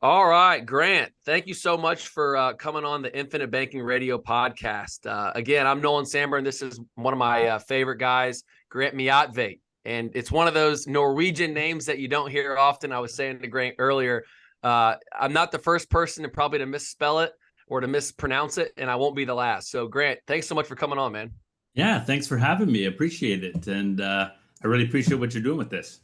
All right, Grant, thank you so much for coming on the Infinite Banking Radio podcast. Again, I'm Nolan and this is one of my favorite guys, Grant Miatveit. And it's one of those Norwegian names that you don't hear often. I was saying to Grant earlier, I'm not the first person to misspell it or to mispronounce it, and I won't be the last. So, Grant, thanks so much for coming on, man. Yeah, thanks for having me. Appreciate it. And I really appreciate what you're doing with this.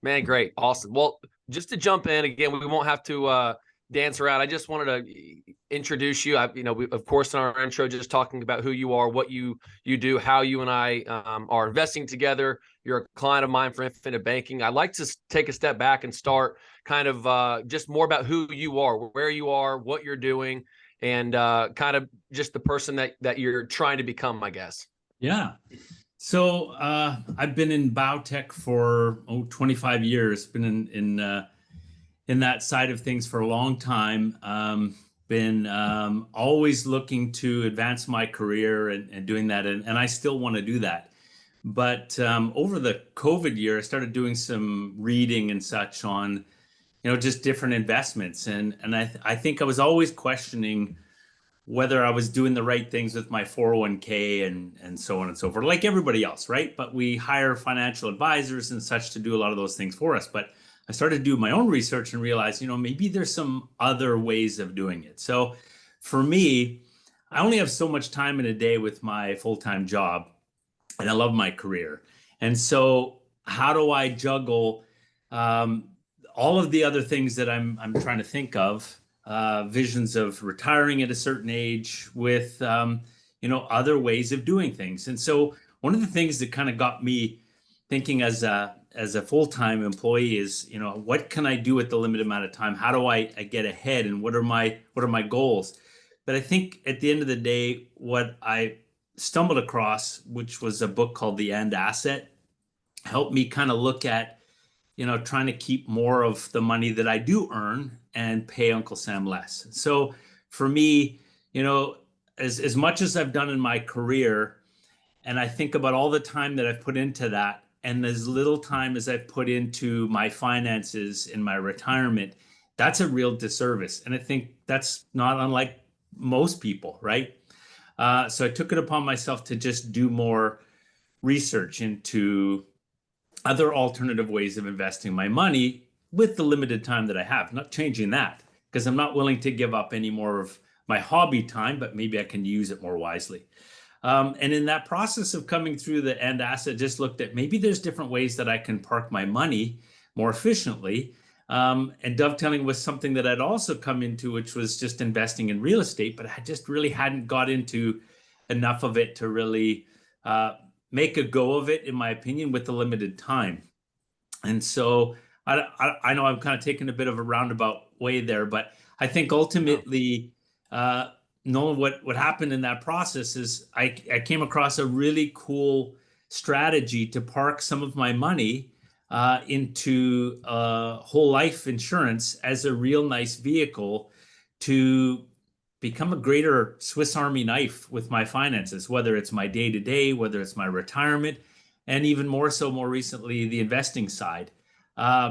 Man, great. Awesome. Well, just to jump in again, we won't have to dance around. I just wanted to introduce you. We, of course, in our intro, just talking about who you are, what you do, how you and I are investing together. You're a client of mine for Infinite Banking. I'd like to take a step back and start kind of just more about who you are, where you are, what you're doing, and kind of just the person that you're trying to become, I guess. Yeah. So I've been in biotech for 25 years. Been in that side of things for a long time. Been always looking to advance my career and doing that, and I still want to do that. But over the COVID year, I started doing some reading and such on, just different investments, and I think I was always questioning whether I was doing the right things with my 401k and so on and so forth, like everybody else, right? But we hire financial advisors and such to do a lot of those things for us. But I started to do my own research and realized, maybe there's some other ways of doing it. So for me, I only have so much time in a day with my full-time job, and I love my career. And so how do I juggle all of the other things that I'm trying to think of? Visions of retiring at a certain age with, other ways of doing things. And so one of the things that kind of got me thinking as a full-time employee is, what can I do with the limited amount of time? How do I get ahead, and what are my goals? But I think at the end of the day, what I stumbled across, which was a book called The End Asset, helped me kind of look at, trying to keep more of the money that I do earn and pay Uncle Sam less. So for me, as much as I've done in my career, and I think about all the time that I've put into that, and as little time as I've put into my finances in my retirement, that's a real disservice. And I think that's not unlike most people, right? So I took it upon myself to just do more research into other alternative ways of investing my money with the limited time that I have. Not changing that, because I'm not willing to give up any more of my hobby time, but maybe I can use it more wisely. And in that process of coming through the End Asset, just looked at maybe there's different ways that I can park my money more efficiently, and dovetailing with something that I'd also come into, which was just investing in real estate, but I just really hadn't got into enough of it to really make a go of it, in my opinion, with the limited time. And so I know I'm kind of taking a bit of a roundabout way there, but I think ultimately, Nolan, what happened in that process is I came across a really cool strategy to park some of my money into whole life insurance as a real nice vehicle to become a greater Swiss Army knife with my finances, whether it's my day-to-day, whether it's my retirement, and even more so more recently, the investing side,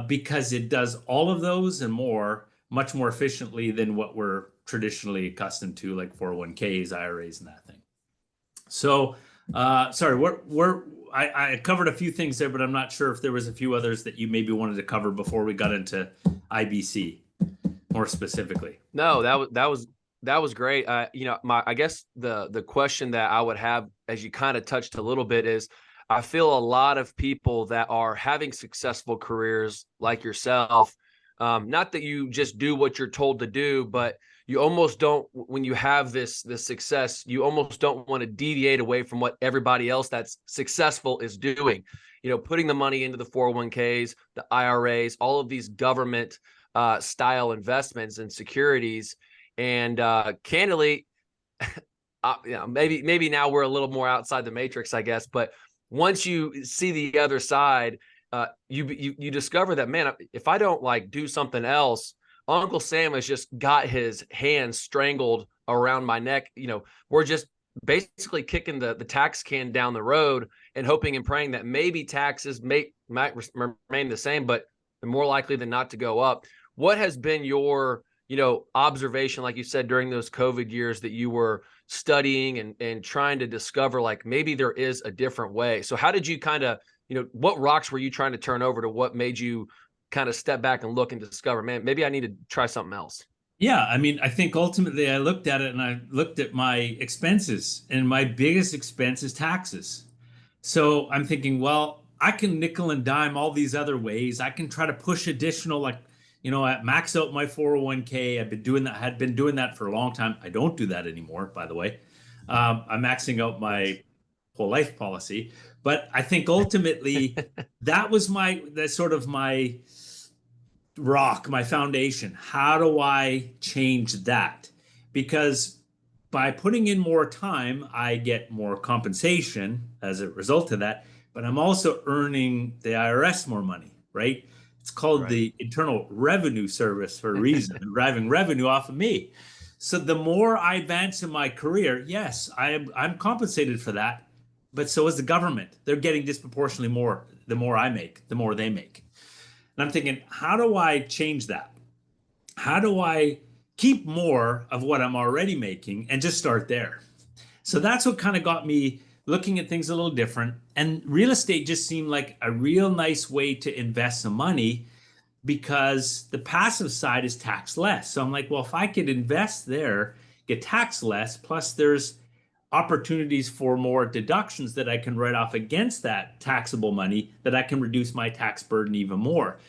because it does all of those and more much more efficiently than what we're traditionally accustomed to, like 401ks, IRAs, and that thing. So, sorry, I covered a few things there, but I'm not sure if there was a few others that you maybe wanted to cover before we got into IBC more specifically. No, that was great. I guess the question that I would have, as you kind of touched a little bit, is I feel a lot of people that are having successful careers like yourself, not that you just do what you're told to do, but you almost don't, when you have this success, you almost don't want to deviate away from what everybody else that's successful is doing. Putting the money into the 401ks, the IRAs, all of these government style investments and securities. And candidly, maybe now we're a little more outside the matrix, I guess. But once you see the other side, you discover that, man, if I don't do something else, Uncle Sam has just got his hands strangled around my neck. We're just basically kicking the tax can down the road and hoping and praying that maybe taxes might remain the same, but they're more likely than not to go up. what has been your, observation, like you said, during those COVID years that you were studying and trying to discover, like, maybe there is a different way. So how did you kind of, what rocks were you trying to turn over to what made you kind of step back and look and discover, man, maybe I need to try something else? Yeah, I mean, I think ultimately I looked at it and I looked at my expenses, and my biggest expense is taxes. So I'm thinking, well, I can nickel and dime all these other ways. I can try to push additional, like, I max out my 401k. I've been doing that, had been doing that for a long time. I don't do that anymore, by the way. I'm maxing out my whole life policy. But I think ultimately that was that's sort of my rock, my foundation. How do I change that? Because by putting in more time, I get more compensation as a result of that, but I'm also earning the IRS more money, right? It's called Right. the Internal Revenue Service for a reason, driving revenue off of me. So the more I advance in my career, yes, I'm compensated for that, but so is the government. They're getting disproportionately more. The more I make, the more they make. And I'm thinking, how do I change that? How do I keep more of what I'm already making and just start there? So that's what kind of got me looking at things a little different. And real estate just seemed like a real nice way to invest some money because the passive side is taxed less. So I'm like, well, if I could invest there, get taxed less, plus there's opportunities for more deductions that I can write off against that taxable money, that I can reduce my tax burden even more.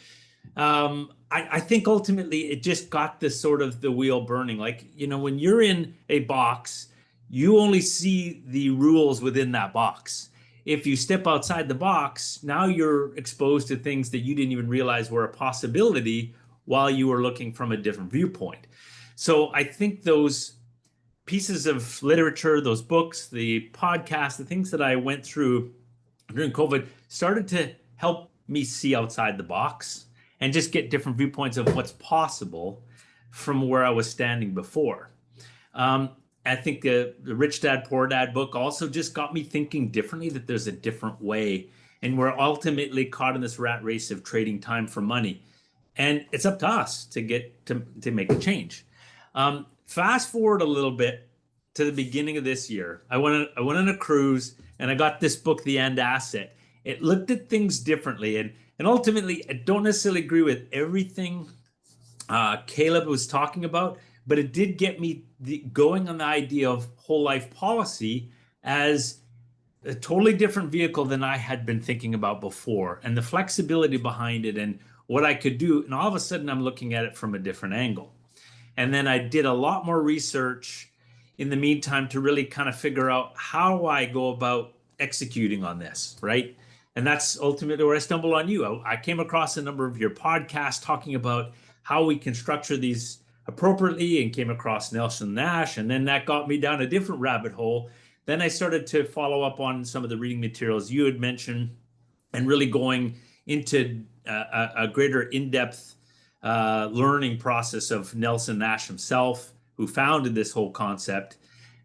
I think ultimately it just got this sort of the wheel burning. Like, when you're in a box, you only see the rules within that box. If you step outside the box, now you're exposed to things that you didn't even realize were a possibility while you were looking from a different viewpoint. So I think those pieces of literature, those books, the podcasts, the things that I went through during COVID started to help me see outside the box and just get different viewpoints of what's possible from where I was standing before. I think the Rich Dad Poor Dad book also just got me thinking differently, that there's a different way. And we're ultimately caught in this rat race of trading time for money. And it's up to us to get to make a change. Fast forward a little bit to the beginning of this year. I went on a cruise and I got this book, The End Asset. It looked at things differently. And ultimately, I don't necessarily agree with everything Caleb was talking about, but it did get me going on the idea of whole life policy as a totally different vehicle than I had been thinking about before, and the flexibility behind it and what I could do. And all of a sudden, I'm looking at it from a different angle. And then I did a lot more research in the meantime to really kind of figure out how I go about executing on this, right? And that's ultimately where I stumbled on you. I came across a number of your podcasts talking about how we can structure these appropriately, and came across Nelson Nash. And then that got me down a different rabbit hole. Then I started to follow up on some of the reading materials you had mentioned and really going into a greater in-depth learning process of Nelson Nash himself, who founded this whole concept.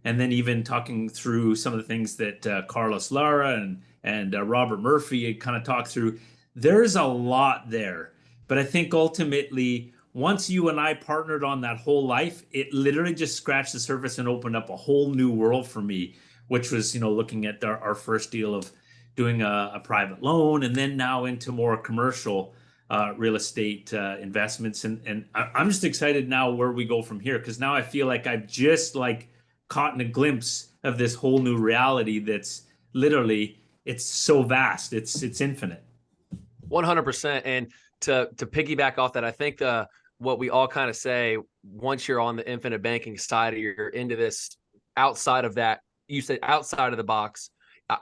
And then even talking through some of the things that Carlos Lara and Robert Murphy had kind of talked through. There's a lot there. But I think ultimately, once you and I partnered on that whole life, it literally just scratched the surface and opened up a whole new world for me, which was, looking at our first deal of doing a private loan, and then now into more commercial real estate investments. And I'm just excited now where we go from here, because now I feel like I've just caught in a glimpse of this whole new reality that's literally, it's so vast, it's infinite. 100%. And to piggyback off that, I think what we all kind of say, once you're on the infinite banking side, or you're into this outside of that, you said outside of the box,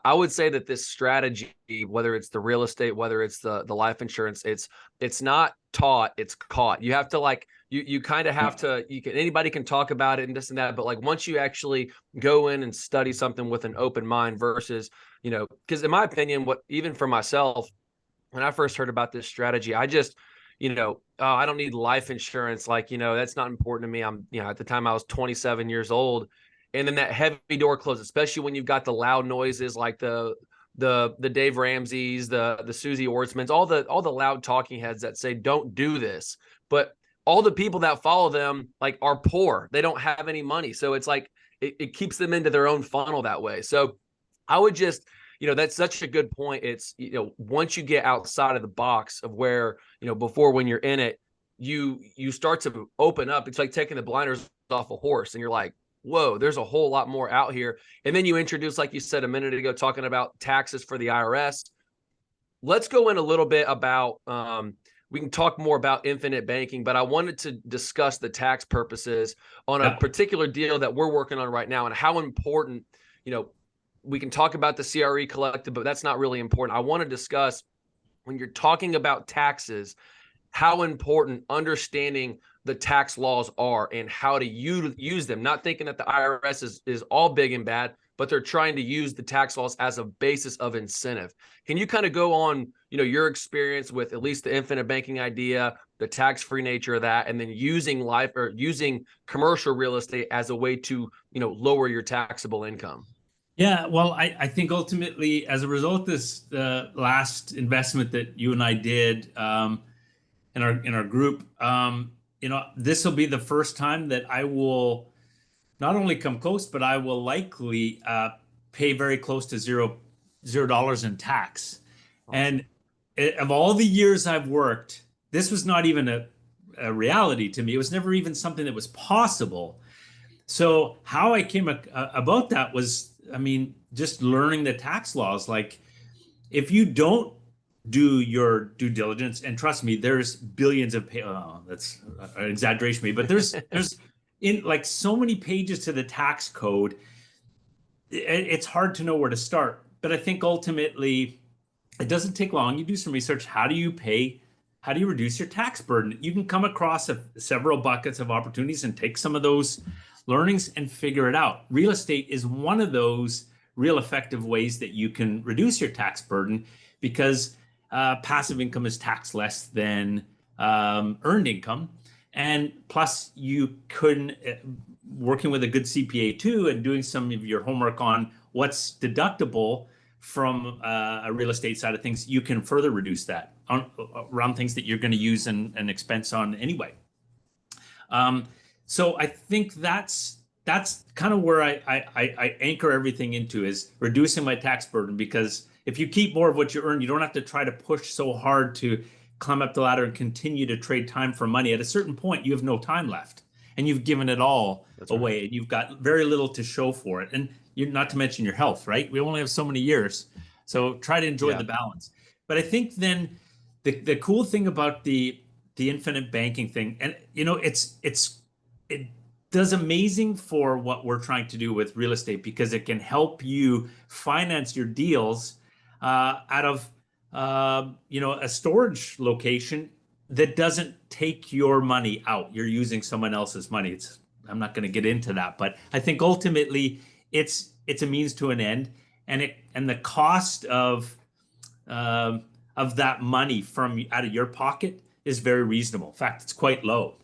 I would say that this strategy, whether it's the real estate, whether it's the life insurance, it's not taught, it's caught. You have to you kind of have to, anybody can talk about it and this and that, but once you actually go in and study something with an open mind versus, because in my opinion, even for myself, when I first heard about this strategy, I just, I don't need life insurance. That's not important to me. I'm, at the time I was 27 years old. And then that heavy door closes, especially when you've got the loud noises like the Dave Ramseys, the Susie Ortzmans, all the loud talking heads that say, don't do this. But all the people that follow them like are poor. They don't have any money. So it's like it keeps them into their own funnel that way. So I would just, that's such a good point. It's, once you get outside of the box of where, before when you're in it, you start to open up. It's like taking the blinders off a horse and you're like, whoa, there's a whole lot more out here. And then you introduce, like you said a minute ago, talking about taxes for the IRS. Let's go in a little bit about, we can talk more about infinite banking, but I wanted to discuss the tax purposes on a particular deal that we're working on right now and how important, we can talk about the CRE Collective, but that's not really important. I want to discuss when you're talking about taxes, how important understanding the tax laws are and how to use them, not thinking that the IRS is all big and bad, but they're trying to use the tax laws as a basis of incentive. Can you kind of go on, your experience with at least the infinite banking idea, the tax-free nature of that, and then using commercial real estate as a way to, lower your taxable income? Yeah, well, I think ultimately, as a result of this last investment that you and I did in our group, this will be the first time that I will not only come close, but I will likely pay very close to $0 in tax. Awesome. And of all the years I've worked, this was not even a reality to me. It was never even something that was possible. So how I came about that was, just learning the tax laws. Like, if you don't do your due diligence, and trust me, there's billions of that's an exaggeration, maybe, but there's in like so many pages to the tax code, it's hard to know where to start. But I think ultimately, it doesn't take long. You do some research. How do you reduce your tax burden? You can come across several buckets of opportunities and take some of those learnings and figure it out. Real estate is one of those real effective ways that you can reduce your tax burden, because passive income is taxed less than earned income. And plus, you couldn't, working with a good CPA too, and doing some of your homework on what's deductible from a real estate side of things, you can further reduce that around things that you're going to use an expense on anyway. So I think that's kind of where I anchor everything into, is reducing my tax burden, because if you keep more of what you earn, you don't have to try to push so hard to climb up the ladder and continue to trade time for money. At a certain point, you have no time left and you've given it all away, and you've got very little to show for it. And you're not to mention your health, right? We only have so many years. So try to enjoy the balance. But I think then the cool thing about the infinite banking thing, and it does amazing for what we're trying to do with real estate, because it can help you finance your deals out of a storage location that doesn't take your money out. You're using someone else's money. I'm not going to get into that, but I think ultimately it's a means to an end, and the cost of that money from out of your pocket is very reasonable. In fact, it's quite low.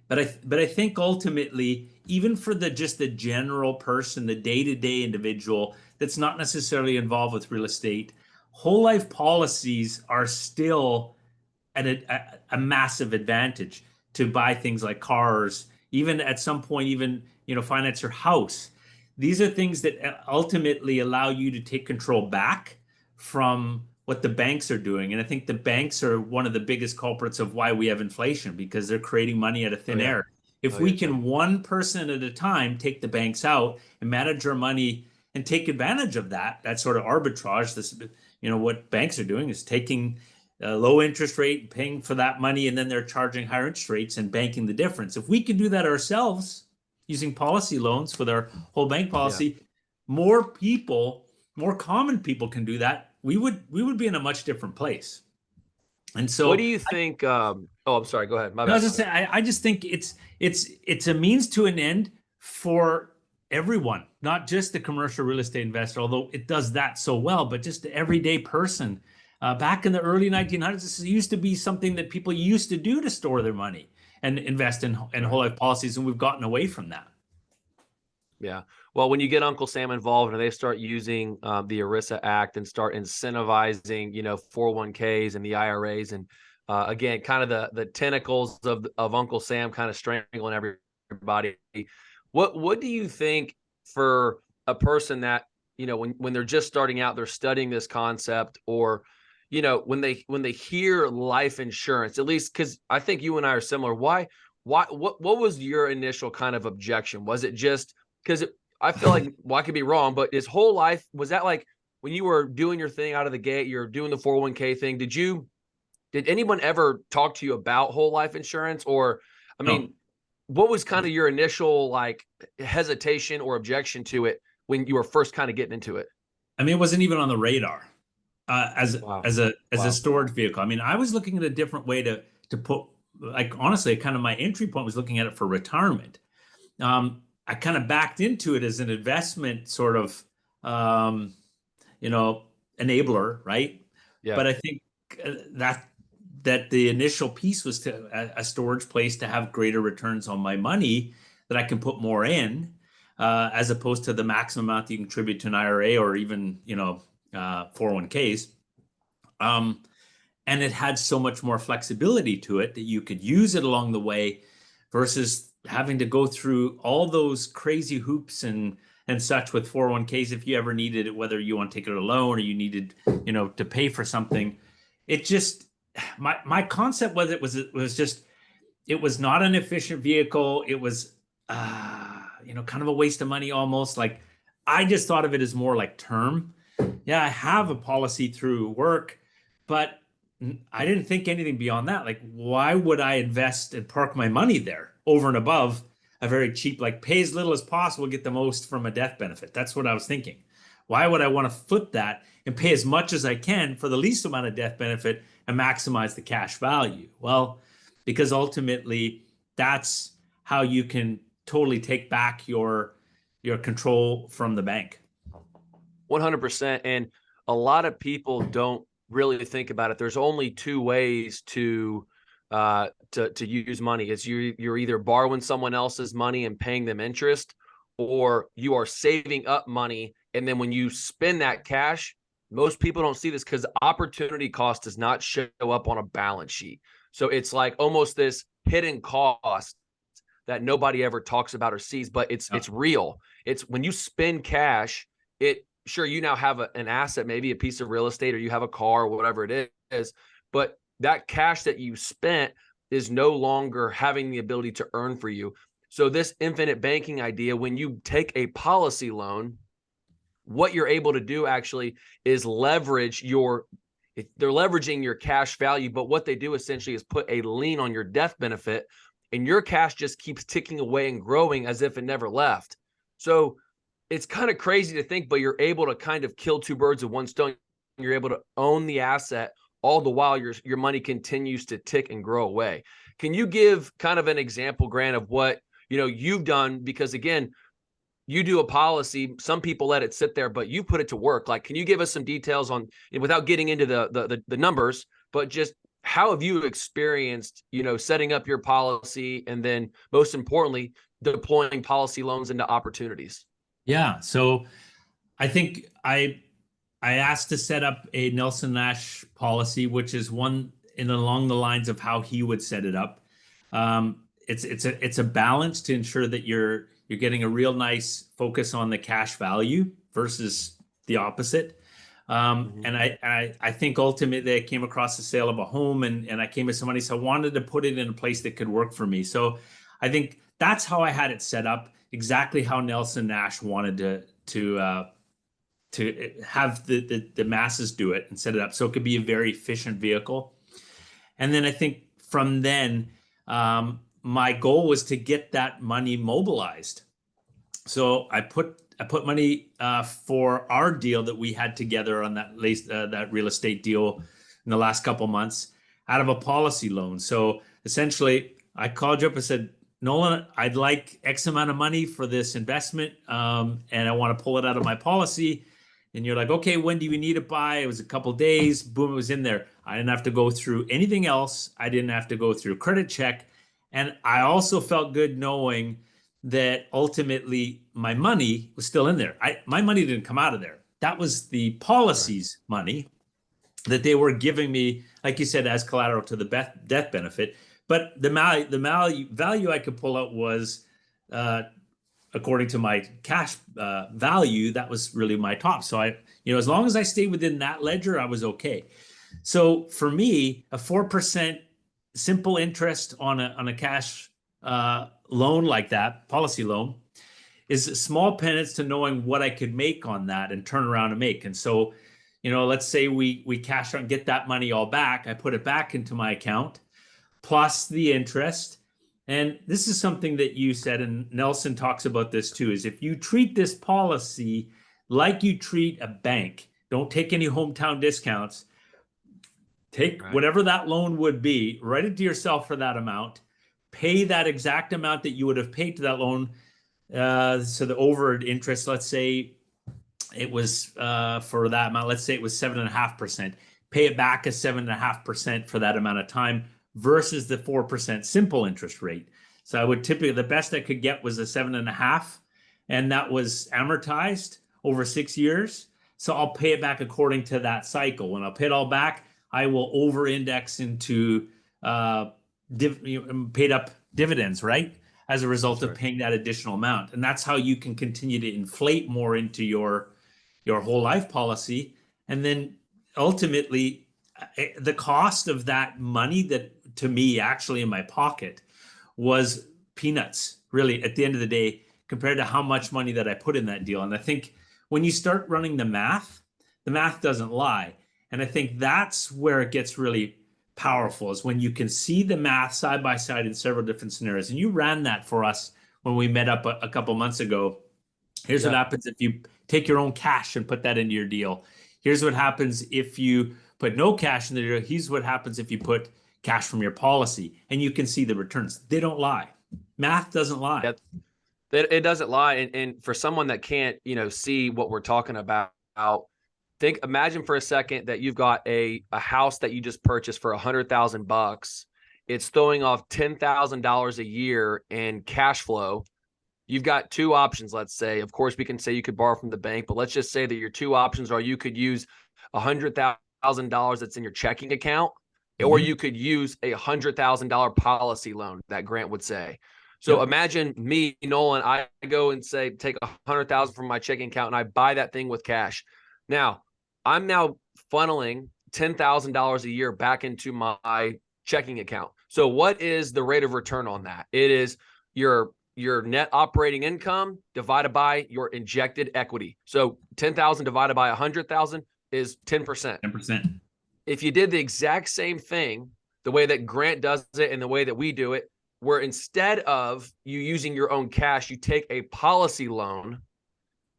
But I think ultimately, even for the general person, the day-to-day individual that's not necessarily involved with real estate, whole life policies are still a massive advantage to buy things like cars, even at some point, even finance your house. These are things that ultimately allow you to take control back from what the banks are doing. And I think the banks are one of the biggest culprits of why we have inflation, because they're creating money out of thin air. If we can, one person at a time, take the banks out and manage our money and take advantage of that sort of arbitrage. This, what banks are doing is taking a low interest rate, paying for that money, and then they're charging higher interest rates and banking the difference. If we can do that ourselves using policy loans with our whole bank policy, more common people can do that. We would be in a much different place. And so, what do you think? I'm sorry. Go ahead. My bad. I was just saying, I just think it's a means to an end for everyone, not just the commercial real estate investor, although it does that so well, but just the everyday person. Back in the early 1900s, this used to be something that people used to do to store their money and invest in whole life policies, and we've gotten away from that. Yeah. Well, when you get Uncle Sam involved and they start using the ERISA Act and start incentivizing, 401ks and the IRAs and Again, kind of the tentacles of Uncle Sam kind of strangling everybody. What do you think for a person that, when they're just starting out, they're studying this concept, or when they hear life insurance, at least because I think you and I are similar. What was your initial kind of objection? Was it just because I feel like, well, I could be wrong, but his whole life, was that like when you were doing your thing out of the gate, you're doing the 401k thing, did anyone ever talk to you about whole life insurance? Or, I No. mean, what was kind of your initial like hesitation or objection to it when you were first kind of getting into it? I mean, it wasn't even on the radar as Wow. as a Wow. storage vehicle. I mean, I was looking at a different way to put, like, honestly, kind of my entry point was looking at it for retirement. I kind of backed into it as an investment sort of, um, you know, enabler, right? Yeah. But I think that the initial piece was to a storage place to have greater returns on my money that I can put more in, as opposed to the maximum amount that you contribute to an IRA or even 401ks. Um, and it had so much more flexibility to it that you could use it along the way versus having to go through all those crazy hoops and such with 401ks if you ever needed it, whether you want to take it alone or you needed, to pay for something. It just, my concept was, it was not an efficient vehicle. It was, kind of a waste of money almost. Like, I just thought of it as more like term. Yeah, I have a policy through work, but I didn't think anything beyond that. Like, why would I invest and park my money there over and above a very cheap, like, pay as little as possible, get the most from a death benefit? That's what I was thinking. Why would I want to flip that and pay as much as I can for the least amount of death benefit and maximize the cash value? Well, because ultimately that's how you can totally take back your control from the bank. 100%. And a lot of people don't really think about it. There's only two ways to use money. It's you're either borrowing someone else's money and paying them interest, or you are saving up money. And then when you spend that cash, most people don't see this because opportunity cost does not show up on a balance sheet. So it's like almost this hidden cost that nobody ever talks about or sees, but it's real. It's when you spend cash, sure, you now have an asset, maybe a piece of real estate, or you have a car or whatever it is, but that cash that you spent is no longer having the ability to earn for you. So this infinite banking idea, when you take a policy loan, what you're able to do actually is they're leveraging your cash value, but what they do essentially is put a lien on your death benefit, and your cash just keeps ticking away and growing as if it never left. So it's kind of crazy to think, but you're able to kind of kill two birds with one stone. You're able to own the asset all the while your money continues to tick and grow away. Can you give kind of an example, Grant, of what you've done? Because again, you do a policy, some people let it sit there, but you put it to work. Like, can you give us some details on, without getting into the numbers, but just how have you experienced, setting up your policy, and then most importantly, deploying policy loans into opportunities? Yeah. So I think I asked to set up a Nelson Nash policy, which is one in along the lines of how he would set it up. It's a balance to ensure that you're getting a real nice focus on the cash value versus the opposite. And I think ultimately I came across the sale of a home, and I came with some money, so I wanted to put it in a place that could work for me. So I think that's how I had it set up, exactly how Nelson Nash wanted to have the masses do it and set it up so it could be a very efficient vehicle. And then I think from then, my goal was to get that money mobilized. So I put money for our deal that we had together on that real estate deal in the last couple months out of a policy loan. So essentially, I called you up and said, Nolan, I'd like X amount of money for this investment, and I want to pull it out of my policy. And you're like, okay, when do you need it by? It was a couple days. Boom, it was in there. I didn't have to go through anything else. I didn't have to go through credit check. And I also felt good knowing that ultimately my money was still in there. My money didn't come out of there. That was the policy's money that they were giving me like you said, as collateral to the death benefit. But the value I could pull out was, according to my cash value, that was really my top. So as long as I stayed within that ledger, I was okay. So for me, a 4% simple interest on a cash loan like that, policy loan, is small penance to knowing what I could make on that and turn around and make. And so, let's say we cash out and get that money all back. I put it back into my account plus the interest. And this is something that you said, and Nelson talks about this too, is if you treat this policy like you treat a bank, don't take any hometown discounts, take whatever that loan would be, write it to yourself for that amount, pay that exact amount that you would have paid to that loan. So the over interest, let's say it was for that amount, let's say it was 7.5%, pay it back as 7.5% for that amount of time versus the 4% simple interest rate. So I would typically, the best I could get was a 7.5%, and that was amortized over 6 years. So I'll pay it back according to that cycle. When I'll pay it all back, I will over index into paid up dividends, right? As a result of paying that additional amount. And that's how you can continue to inflate more into your whole life policy. And then ultimately, the cost of that money that to me actually in my pocket was peanuts, really, at the end of the day, compared to how much money that I put in that deal. And I think when you start running the math doesn't lie. And I think that's where it gets really powerful, is when you can see the math side by side in several different scenarios. And you ran that for us when we met up a couple months ago. Here's what happens if you take your own cash and put that into your deal. Here's what happens if you put no cash in the deal. Here's what happens if you put cash from your policy. And you can see the returns. They don't lie. Math doesn't lie. It doesn't lie. And for someone that can't, see what we're talking about, imagine for a second that you've got a house that you just purchased for $100,000. It's throwing off $10,000 a year in cash flow. You've got two options, let's say. Of course, we can say you could borrow from the bank, but let's just say that your two options are you could use $100,000 that's in your checking account, or you could use a $100,000 policy loan that Grant would say. So imagine me, Nolan, I go and say, take $100,000 from my checking account and I buy that thing with cash. Now, I'm now funneling $10,000 a year back into my checking account. So what is the rate of return on that? It is your net operating income divided by your injected equity. So 10,000 divided by 100,000 is 10%. 10%. If you did the exact same thing, the way that Grant does it and the way that we do it, where instead of you using your own cash, you take a policy loan.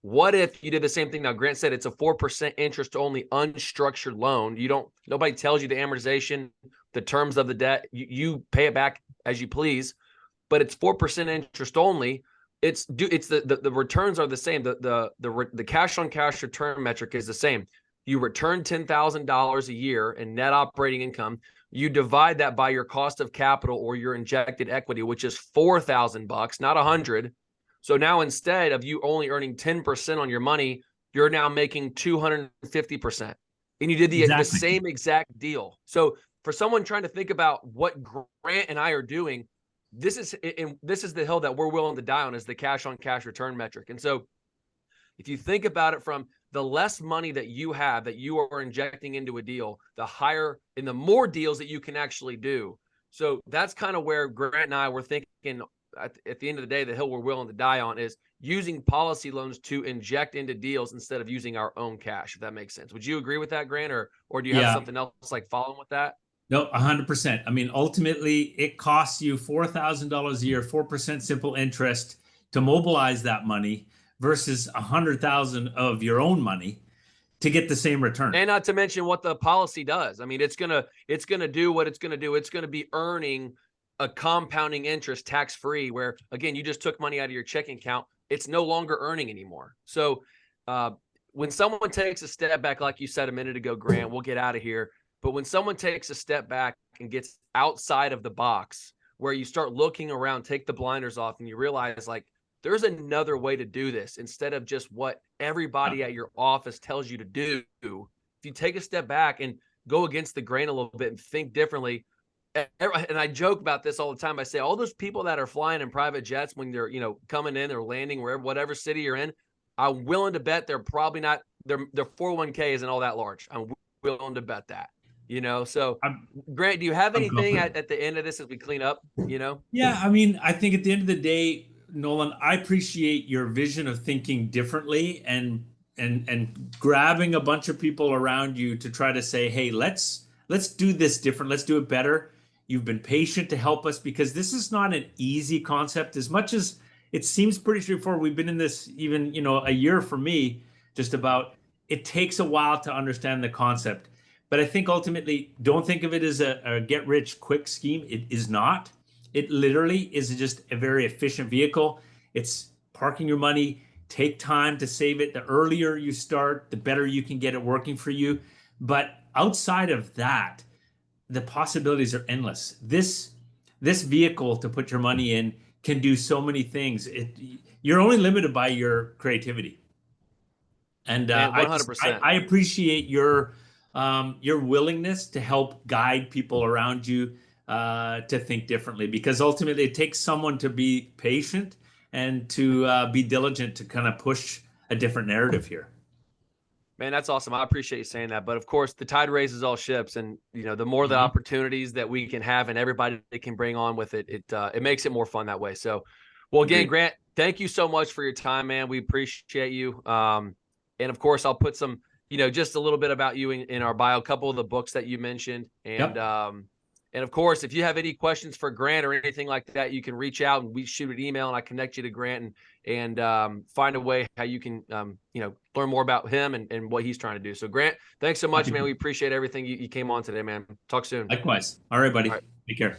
What if you did the same thing? Now, Grant said it's a 4% interest only unstructured loan. Nobody tells you the amortization, the terms of the debt. You pay it back as you please, but it's 4% interest only. It's the returns are the same. The cash on cash return metric is the same. You return $10,000 a year in net operating income. You divide that by your cost of capital or your injected equity, which is $4,000, not 100. So now instead of you only earning 10% on your money, you're now making 250%. And you did the same exact deal. So for someone trying to think about what Grant and I are doing, this is the hill that we're willing to die on, is the cash on cash return metric. And so if you think about it from the less money that you have that you are injecting into a deal, the higher and the more deals that you can actually do. So that's kind of where Grant and I were thinking at the end of the day, the hill we're willing to die on is using policy loans to inject into deals instead of using our own cash, if that makes sense. Would you agree with that, Grant, or do you have something else like following with that? No, 100%. I mean, ultimately, it costs you $4,000 a year, 4% simple interest to mobilize that money versus 100,000 of your own money to get the same return. And not to mention what the policy does. I mean, it's gonna do what it's gonna do. It's gonna be earning a compounding interest tax-free, where again, you just took money out of your checking account. It's no longer earning anymore. So when someone takes a step back, like you said a minute ago, Grant, we'll get out of here. But when someone takes a step back and gets outside of the box, where you start looking around, take the blinders off, and you realize like there's another way to do this instead of just what everybody at your office tells you to do. If you take a step back, and go against the grain a little bit and think differently. And I joke about this all the time. I say all those people that are flying in private jets when they're, coming in or landing wherever, whatever city you're in, I'm willing to bet they're probably not, their 401k isn't all that large. I'm willing to bet that, So Grant, do you have anything at the end of this as we clean up, Yeah, I mean, I think at the end of the day, Nolan, I appreciate your vision of thinking differently and grabbing a bunch of people around you to try to say, hey, let's do this different. Let's do it better. You've been patient to help us because this is not an easy concept. As much as it seems pretty straightforward, we've been in this even, a year for me, just about. It takes a while to understand the concept. But I think ultimately, don't think of it as a get rich quick scheme. It is not. It literally is just a very efficient vehicle. It's parking your money, take time to save it. The earlier you start, the better you can get it working for you. But outside of that, the possibilities are endless. This vehicle to put your money in can do so many things. You're only limited by your creativity. And Man, 100%. I appreciate your willingness to help guide people around you to think differently, because ultimately it takes someone to be patient and to be diligent to kind of push a different narrative here. Man, that's awesome. I appreciate you saying that. But of course, the tide raises all ships, and the more the opportunities that we can have and everybody that can bring on with it, it makes it more fun that way. So, well, again, Grant, thank you so much for your time, man. We appreciate you. And of course, I'll put some, just a little bit about you in our bio, a couple of the books that you mentioned, and and of course, if you have any questions for Grant or anything like that, you can reach out and we shoot an email and I connect you to Grant and find a way how you can, learn more about him and what he's trying to do. So Grant, thanks so much, man. We appreciate everything you came on today, man. Talk soon. Likewise. All right, buddy. All right. Take care.